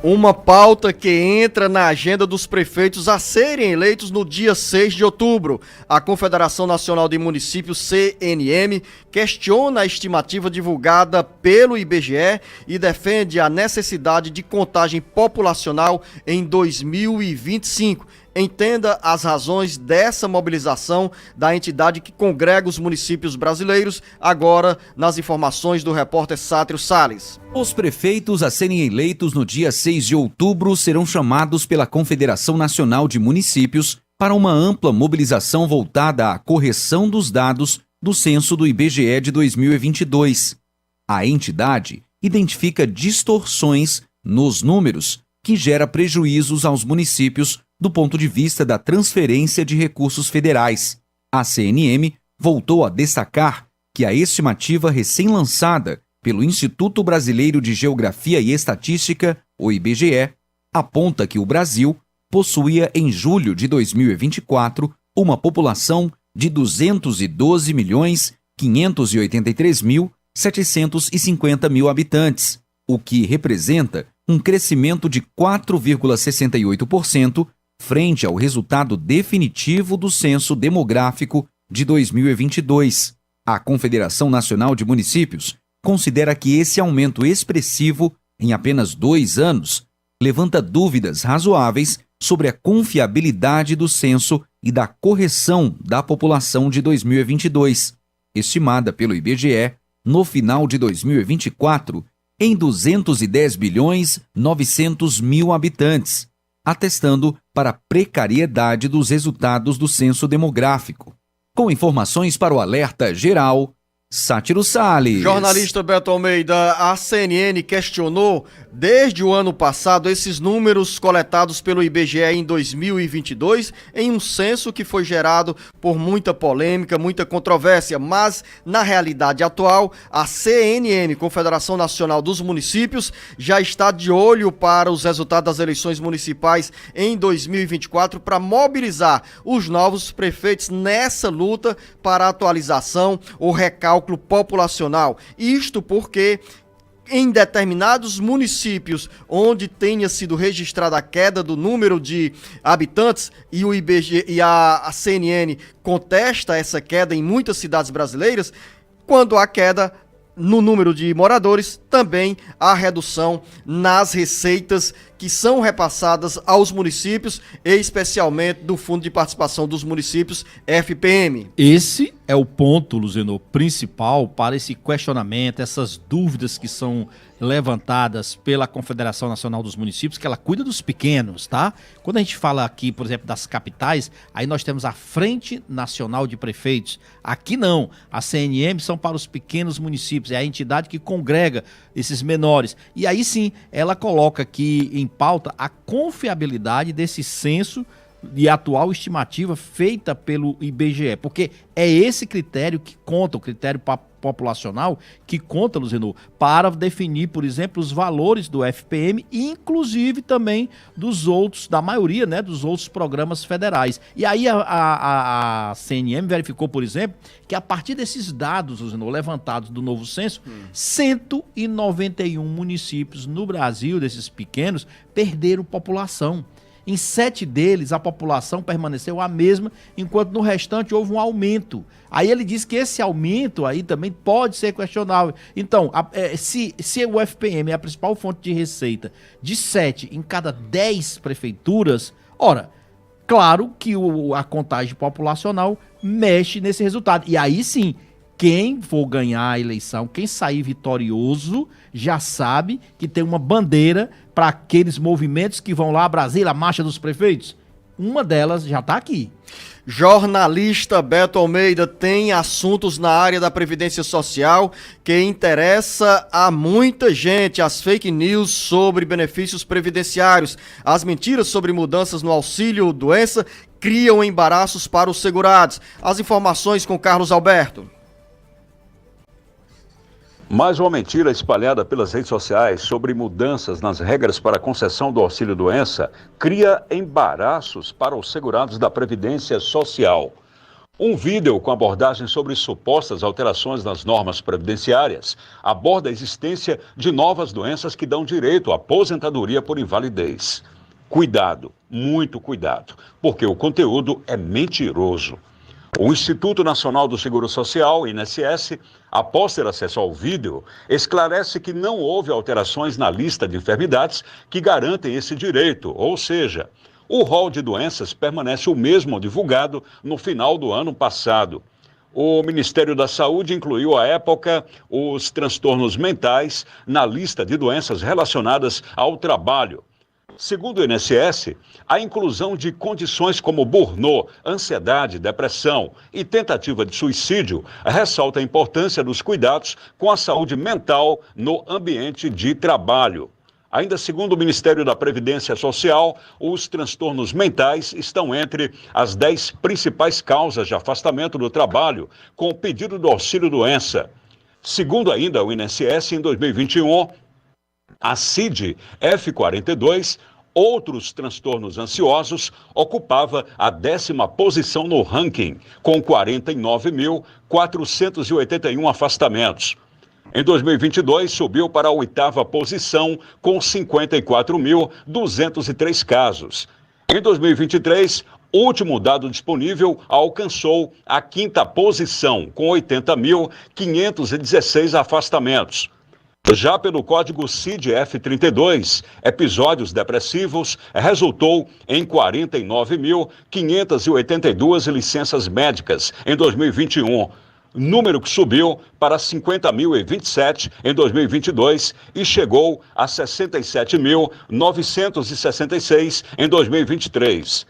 Uma pauta que entra na agenda dos prefeitos a serem eleitos no dia 6 de outubro. A Confederação Nacional de Municípios, CNM, questiona a estimativa divulgada pelo IBGE e defende a necessidade de contagem populacional em 2025. Entenda as razões dessa mobilização da entidade que congrega os municípios brasileiros, agora nas informações do repórter Sátrio Salles. Os prefeitos a serem eleitos no dia 6 de outubro serão chamados pela Confederação Nacional de Municípios para uma ampla mobilização voltada à correção dos dados do censo do IBGE de 2022. A entidade identifica distorções nos números que gera prejuízos aos municípios do ponto de vista da transferência de recursos federais. A CNM voltou a destacar que a estimativa recém-lançada pelo Instituto Brasileiro de Geografia e Estatística, o IBGE, aponta que o Brasil possuía em julho de 2024 uma população de 212.583.750 habitantes, o que representa um crescimento de 4,68% frente ao resultado definitivo do Censo Demográfico de 2022. A Confederação Nacional de Municípios considera que esse aumento expressivo em apenas 2 anos levanta dúvidas razoáveis sobre a confiabilidade do censo e da correção da população de 2022, estimada pelo IBGE no final de 2024 em 210.900.000 habitantes, atestando para a precariedade dos resultados do censo demográfico. Com informações para o Alerta Geral, Sátiro Salles. Jornalista Beto Almeida, a CNN questionou desde o ano passado esses números coletados pelo IBGE em 2022 em um censo que foi gerado por muita polêmica, muita controvérsia, mas na realidade atual a CNM, Confederação Nacional dos Municípios, já está de olho para os resultados das eleições municipais em 2024 para mobilizar os novos prefeitos nessa luta para a atualização ou recálculo populacional. Isto porque em determinados municípios onde tenha sido registrada a queda do número de habitantes e o IBGE e a CNN contesta essa queda em muitas cidades brasileiras, quando há queda no número de moradores, também há redução nas receitas que são repassadas aos municípios, e especialmente do Fundo de Participação dos Municípios, FPM. Esse é o ponto, Luzenor, principal para esse questionamento, essas dúvidas que são levantadas pela Confederação Nacional dos Municípios, que ela cuida dos pequenos, tá? Quando a gente fala aqui, por exemplo, das capitais, aí nós temos a Frente Nacional de Prefeitos. Aqui não, a CNM são para os pequenos municípios, é a entidade que congrega esses menores. E aí sim, ela coloca aqui em pauta a confiabilidade desse censo e atual estimativa feita pelo IBGE, porque é esse critério que conta, o critério populacional que conta, Luzenor, para definir, por exemplo, os valores do FPM, inclusive também dos outros, da maioria, né, dos outros programas federais. E aí a CNM verificou, por exemplo, que a partir desses dados, Luzenor, levantados do novo censo, 191 municípios no Brasil, desses pequenos, perderam população. Em 7 deles, a população permaneceu a mesma, enquanto no restante houve um aumento. Aí ele diz que esse aumento aí também pode ser questionável. Então, se o FPM é a principal fonte de receita de 7 em cada 10 prefeituras, ora, claro que a contagem populacional mexe nesse resultado. E aí sim, quem for ganhar a eleição, quem sair vitorioso, já sabe que tem uma bandeira para aqueles movimentos que vão lá a Brasília, a Marcha dos Prefeitos. Uma delas já está aqui. Jornalista Beto Almeida, tem assuntos na área da Previdência Social que interessa a muita gente. As fake news sobre benefícios previdenciários, as mentiras sobre mudanças no auxílio-doença criam embaraços para os segurados. As informações com Carlos Alberto. Mais uma mentira espalhada pelas redes sociais sobre mudanças nas regras para a concessão do auxílio-doença cria embaraços para os segurados da Previdência Social. Um vídeo com abordagem sobre supostas alterações nas normas previdenciárias aborda a existência de novas doenças que dão direito à aposentadoria por invalidez. Cuidado, muito cuidado, porque o conteúdo é mentiroso. O Instituto Nacional do Seguro Social, INSS, após ter acesso ao vídeo, esclarece que não houve alterações na lista de enfermidades que garantem esse direito, ou seja, o rol de doenças permanece o mesmo divulgado no final do ano passado. O Ministério da Saúde incluiu à época os transtornos mentais na lista de doenças relacionadas ao trabalho. Segundo o INSS, a inclusão de condições como burnout, ansiedade, depressão e tentativa de suicídio ressalta a importância dos cuidados com a saúde mental no ambiente de trabalho. Ainda segundo o Ministério da Previdência Social, os transtornos mentais estão entre as 10 principais causas de afastamento do trabalho, com o pedido do auxílio-doença. Segundo ainda o INSS, em 2021, a CID F42, outros transtornos ansiosos, ocupava a 10ª posição no ranking, com 49.481 afastamentos. Em 2022, subiu para a 8ª posição, com 54.203 casos. Em 2023, último dado disponível, alcançou a 5ª posição, com 80.516 afastamentos. Já pelo código CID-F32, episódios depressivos resultou em 49.582 licenças médicas em 2021, número que subiu para 50.027 em 2022 e chegou a 67.966 em 2023.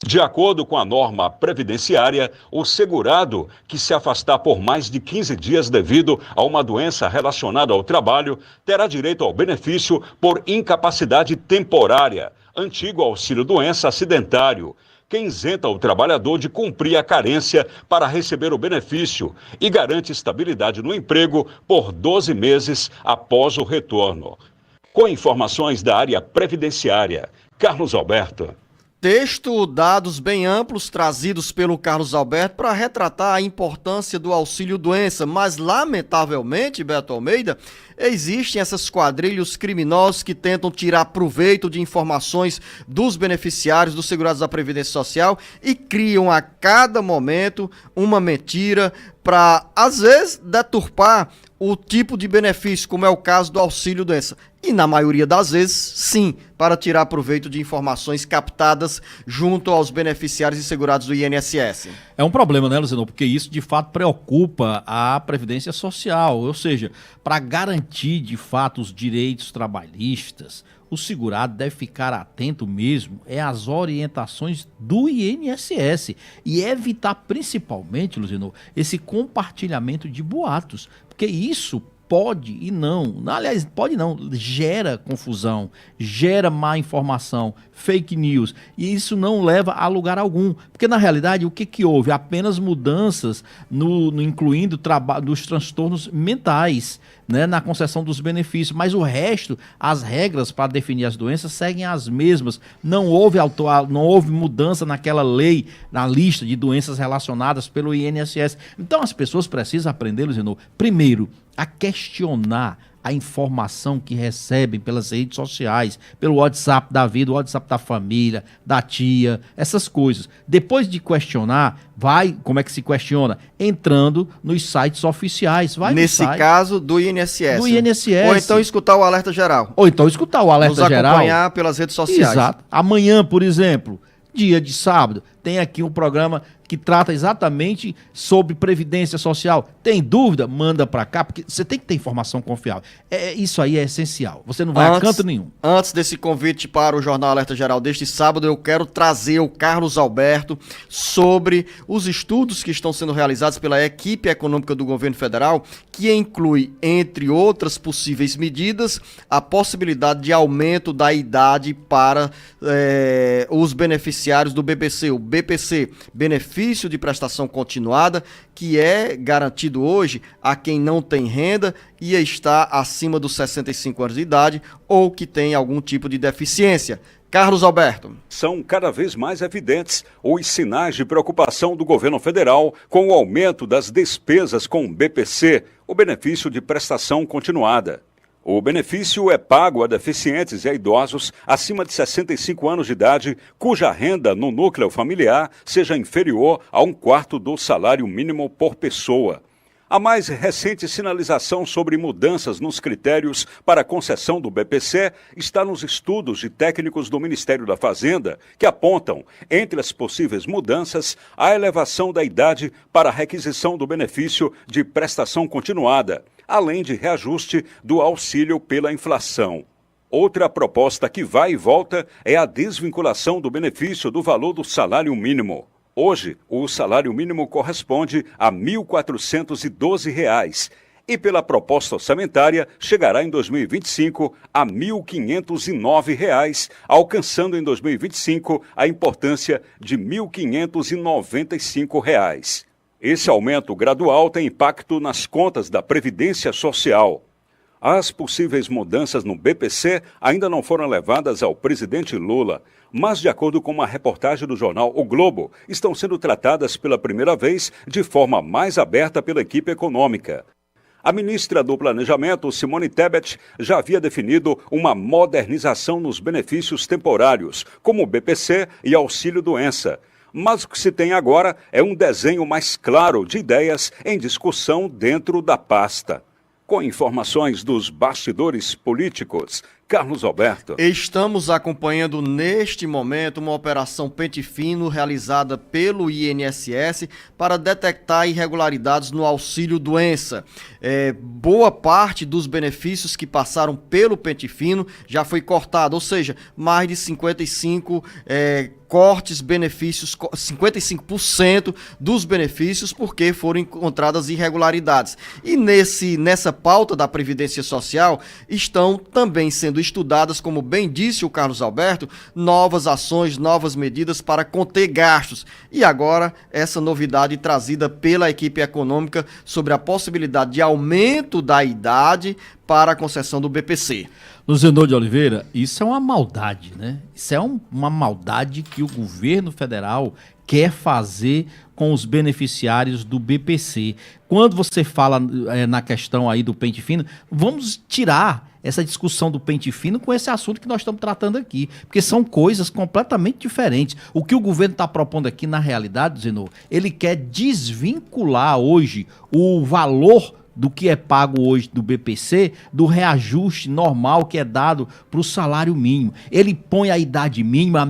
De acordo com a norma previdenciária, o segurado que se afastar por mais de 15 dias devido a uma doença relacionada ao trabalho terá direito ao benefício por incapacidade temporária, antigo auxílio-doença acidentário, que isenta o trabalhador de cumprir a carência para receber o benefício e garante estabilidade no emprego por 12 meses após o retorno. Com informações da área previdenciária, Carlos Alberto. Texto, dados bem amplos trazidos pelo Carlos Alberto para retratar a importância do auxílio-doença, mas lamentavelmente, Beto Almeida, existem essas quadrilhos criminosos que tentam tirar proveito de informações dos beneficiários dos segurados da Previdência Social e criam a cada momento uma mentira para, às vezes, deturpar o tipo de benefício, como é o caso do auxílio-doença. E, na maioria das vezes, sim, para tirar proveito de informações captadas junto aos beneficiários e segurados do INSS. É um problema, né, Luciano? Porque isso, de fato, preocupa a Previdência Social. Ou seja, para garantir, de fato, os direitos trabalhistas, o segurado deve ficar atento mesmo às orientações do INSS e evitar, principalmente, Luciano, esse compartilhamento de boatos. Porque isso pode e não, aliás, pode não, gera confusão, gera má informação, fake news, e isso não leva a lugar algum, porque na realidade o que houve? Apenas mudanças incluindo dos transtornos mentais, né, na concessão dos benefícios, mas o resto, as regras para definir as doenças seguem as mesmas, não houve mudança naquela lei, na lista de doenças relacionadas pelo INSS. Então as pessoas precisam aprender, Luciano, primeiro, a questionar a informação que recebem pelas redes sociais, pelo WhatsApp da vida, o WhatsApp da família, da tia, essas coisas. Depois de questionar, como é que se questiona? Entrando nos sites oficiais. Nesse caso, do INSS. Do INSS. Ou então escutar o alerta geral. Nos acompanhar pelas redes sociais. Exato. Amanhã, por exemplo, dia de sábado, tem aqui um programa que trata exatamente sobre Previdência Social. Tem dúvida? Manda para cá, porque você tem que ter informação confiável. Isso aí é essencial. Você não vai a canto nenhum. Antes desse convite para o Jornal Alerta Geral deste sábado, eu quero trazer o Carlos Alberto sobre os estudos que estão sendo realizados pela equipe econômica do governo federal, que inclui, entre outras possíveis medidas, a possibilidade de aumento da idade para os beneficiários do BBC. O BPC, benefício de prestação continuada, que é garantido hoje a quem não tem renda e está acima dos 65 anos de idade ou que tem algum tipo de deficiência. Carlos Alberto. São cada vez mais evidentes os sinais de preocupação do governo federal com o aumento das despesas com o BPC, o benefício de prestação continuada. O benefício é pago a deficientes e a idosos acima de 65 anos de idade, cuja renda no núcleo familiar seja inferior a 1/4 do salário mínimo por pessoa. A mais recente sinalização sobre mudanças nos critérios para a concessão do BPC está nos estudos de técnicos do Ministério da Fazenda, que apontam, entre as possíveis mudanças, a elevação da idade para a requisição do benefício de prestação continuada, além de reajuste do auxílio pela inflação. Outra proposta que vai e volta é a desvinculação do benefício do valor do salário mínimo. Hoje, o salário mínimo corresponde a R$ 1.412 e, pela proposta orçamentária, chegará em 2025 a R$ 1.509, alcançando em 2025 a importância de R$ 1.595. Esse aumento gradual tem impacto nas contas da Previdência Social. As possíveis mudanças no BPC ainda não foram levadas ao presidente Lula, mas, de acordo com uma reportagem do jornal O Globo, estão sendo tratadas pela primeira vez de forma mais aberta pela equipe econômica. A ministra do Planejamento, Simone Tebet, já havia definido uma modernização nos benefícios temporários, como o BPC e auxílio-doença. Mas o que se tem agora é um desenho mais claro de ideias em discussão dentro da pasta. Com informações dos bastidores políticos, Carlos Alberto. Estamos acompanhando neste momento uma operação Pente Fino realizada pelo INSS para detectar irregularidades no auxílio-doença. Boa parte dos benefícios que passaram pelo Pente Fino já foi cortado, ou seja, mais de 55 cortes, benefícios, 55% dos benefícios porque foram encontradas irregularidades. E nessa pauta da Previdência Social estão também sendo estudadas, como bem disse o Carlos Alberto, novas ações, novas medidas para conter gastos. E agora, essa novidade trazida pela equipe econômica sobre a possibilidade de aumento da idade para a concessão do BPC. Luzenor de Oliveira, isso é uma maldade, né? Isso é uma maldade que o governo federal quer fazer com os beneficiários do BPC. Quando você fala na questão aí do pente fino, vamos tirar essa discussão do pente fino com esse assunto que nós estamos tratando aqui, porque são coisas completamente diferentes. O que o governo está propondo aqui, na realidade, Zenor, ele quer desvincular hoje o valor do que é pago hoje do BPC, do reajuste normal que é dado para o salário mínimo. Ele põe a idade mínima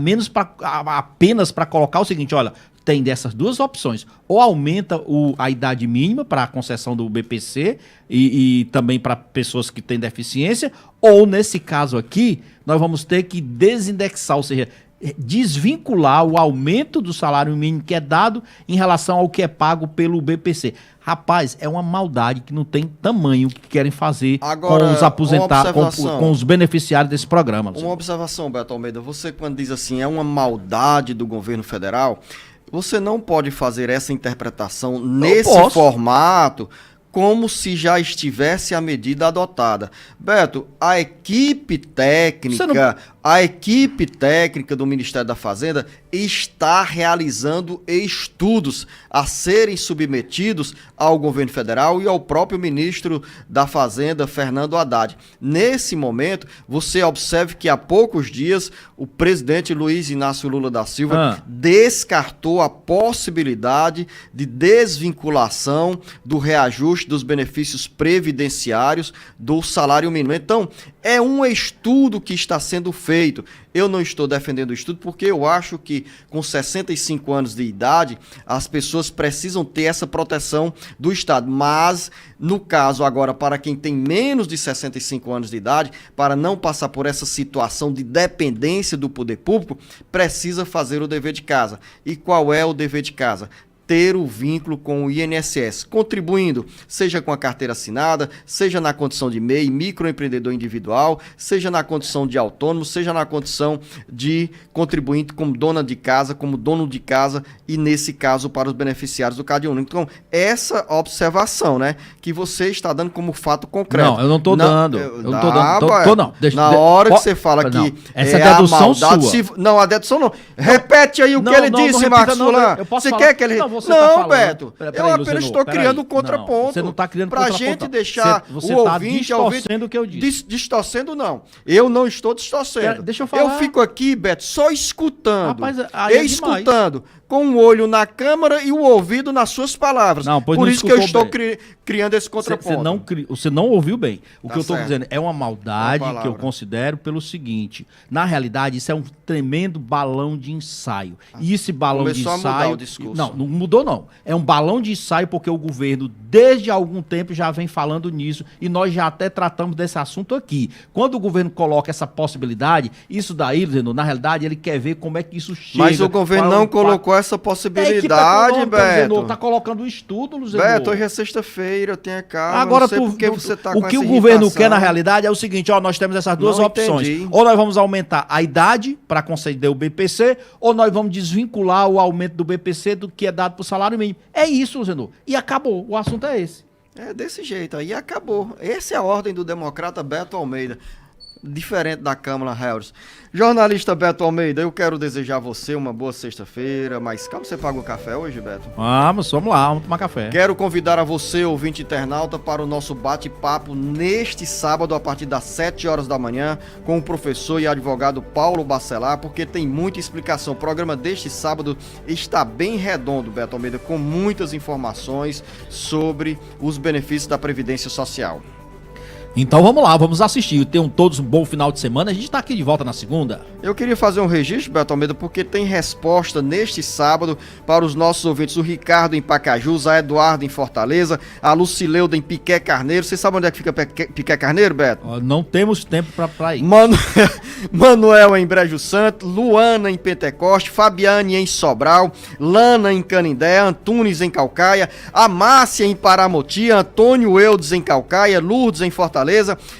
apenas para colocar o seguinte, olha, tem dessas duas opções, ou aumenta a idade mínima para a concessão do BPC e também para pessoas que têm deficiência, ou nesse caso aqui, nós vamos ter que desindexar, ou seja, desvincular o aumento do salário mínimo que é dado em relação ao que é pago pelo BPC. Rapaz, é uma maldade que não tem tamanho que querem fazer agora, com os aposentados, com os beneficiários desse programa. Uma observação, Beto Almeida. Você, quando diz assim, é uma maldade do governo federal, você não pode fazer essa interpretação nesse formato como se já estivesse a medida adotada. Beto, a equipe técnica do Ministério da Fazenda está realizando estudos a serem submetidos ao governo federal e ao próprio ministro da Fazenda, Fernando Haddad. Nesse momento, você observe que há poucos dias o presidente Luiz Inácio Lula da Silva descartou a possibilidade de desvinculação do reajuste dos benefícios previdenciários do salário mínimo. Então, é um estudo que está sendo feito. Eu não estou defendendo o estudo porque eu acho que com 65 anos de idade as pessoas precisam ter essa proteção do Estado. Mas, no caso agora, para quem tem menos de 65 anos de idade, para não passar por essa situação de dependência do poder público, precisa fazer o dever de casa. E qual é o dever de casa? ter o vínculo com o INSS, contribuindo, seja com a carteira assinada, seja na condição de MEI, microempreendedor individual, seja na condição de autônomo, seja na condição de contribuinte como dona de casa, como dono de casa e, nesse caso, para os beneficiários do Cade Único. Então, essa observação, né, que você está dando como fato concreto. Não, eu não estou dando. Eu não estou dando. Não. Na hora que você fala que essa dedução a maldade, sua. Não, a dedução não. Repete aí o que ele disse, Marcos Sulan. Você quer que ele... Não, Beto, eu apenas estou criando um contraponto. Você não está criando contraponto. Pra gente deixar o ouvinte... distorcendo o que eu disse. Distorcendo, não. Eu não estou distorcendo. Deixa eu falar. Eu fico aqui, Beto, só escutando. Rapaz, aí é escutando. Com o olho na câmera e o ouvido nas suas palavras. Não, por isso que eu estou criando esse contraponto. Você não ouviu bem. O Tá que eu estou certo. dizendo é uma maldade que eu considero pelo seguinte. Na realidade, isso é um tremendo balão de ensaio. E esse balão de ensaio... Começou a mudar o discurso. Não mudou não. É um balão de ensaio porque o governo, desde algum tempo, já vem falando nisso e nós já até tratamos desse assunto aqui. Quando o governo coloca essa possibilidade, isso daí, na realidade, ele quer ver como é que isso chega. Mas o governo não colocou essa possibilidade, Beto. Tá colocando um estudo, Luzenor. Beto, hoje é sexta-feira, tenha calma. Agora, não sei porque você tá com o que essa o governo irritação. quer, na realidade, é o seguinte, ó, nós temos essas duas Não opções. entendi. Ou nós vamos aumentar a idade para conceder o BPC, ou nós vamos desvincular o aumento do BPC do que é dado para o salário mínimo. É isso, Luzenor. E acabou. O assunto é esse. É desse jeito aí, acabou. Essa é a ordem do democrata Beto Almeida. Diferente da Câmara Harris. Jornalista Beto Almeida, eu quero desejar a você uma boa sexta-feira, mas calma, você paga o café hoje, Beto? Vamos lá, vamos tomar café. Quero convidar a você, ouvinte internauta, para o nosso bate-papo neste sábado, a partir das 7 horas da manhã, com o professor e advogado Paulo Bacelar, porque tem muita explicação. O programa deste sábado está bem redondo, Beto Almeida, com muitas informações sobre os benefícios da Previdência Social. Então vamos lá, vamos assistir. Tenham todos um bom final de semana. A gente está aqui de volta na segunda. Eu queria fazer um registro, Beto Almeida, porque tem resposta neste sábado para os nossos ouvintes. O Ricardo em Pacajus, a Eduardo em Fortaleza, a Lucileuda em Piqué Carneiro. Você sabe onde é que fica Piqué Carneiro, Beto? Não temos tempo para ir. Manuel em Brejo Santo, Luana em Pentecoste, Fabiane em Sobral, Lana em Canindé, Antunes em Calcaia, a Márcia em Paramoti, Antônio Eudes em Calcaia, Lourdes em Fortaleza,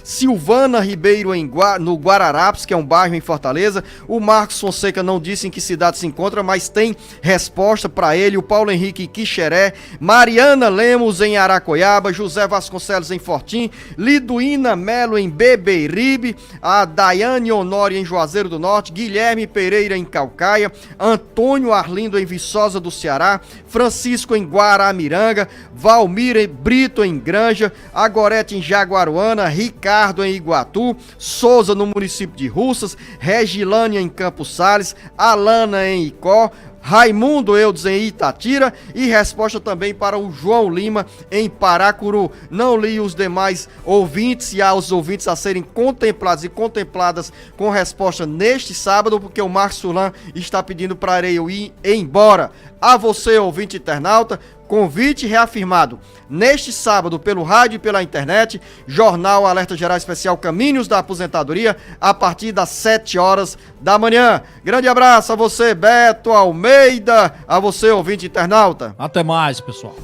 Silvana Ribeiro no Guararapes, que é um bairro em Fortaleza. O Marcos Fonseca não disse em que cidade se encontra, mas tem resposta para ele. O Paulo Henrique em Quixeré, Mariana Lemos em Aracoiaba, José Vasconcelos em Fortim, Liduína Melo em Bebeiribe, a Daiane Honório em Juazeiro do Norte, Guilherme Pereira em Calcaia, Antônio Arlindo em Viçosa do Ceará, Francisco em Guaramiranga, Valmir Brito em Granja, Agorete em Jaguaruana, Ricardo em Iguatu, Souza no município de Russas, Regilânia em Campos Sales, Alana em Icó, Raimundo Eudes em Itatira e resposta também para o João Lima em Paracuru. Não li os demais ouvintes e aos ouvintes a serem contemplados e contempladas com resposta neste sábado, porque o Marcos Sulan está pedindo para eu ir embora. A você, ouvinte internauta, convite reafirmado. Neste sábado, pelo rádio e pela internet, Jornal Alerta Geral Especial Caminhos da Aposentadoria, a partir das 7 horas da manhã. Grande abraço a você, Beto Almeida, a você, ouvinte internauta. Até mais, pessoal.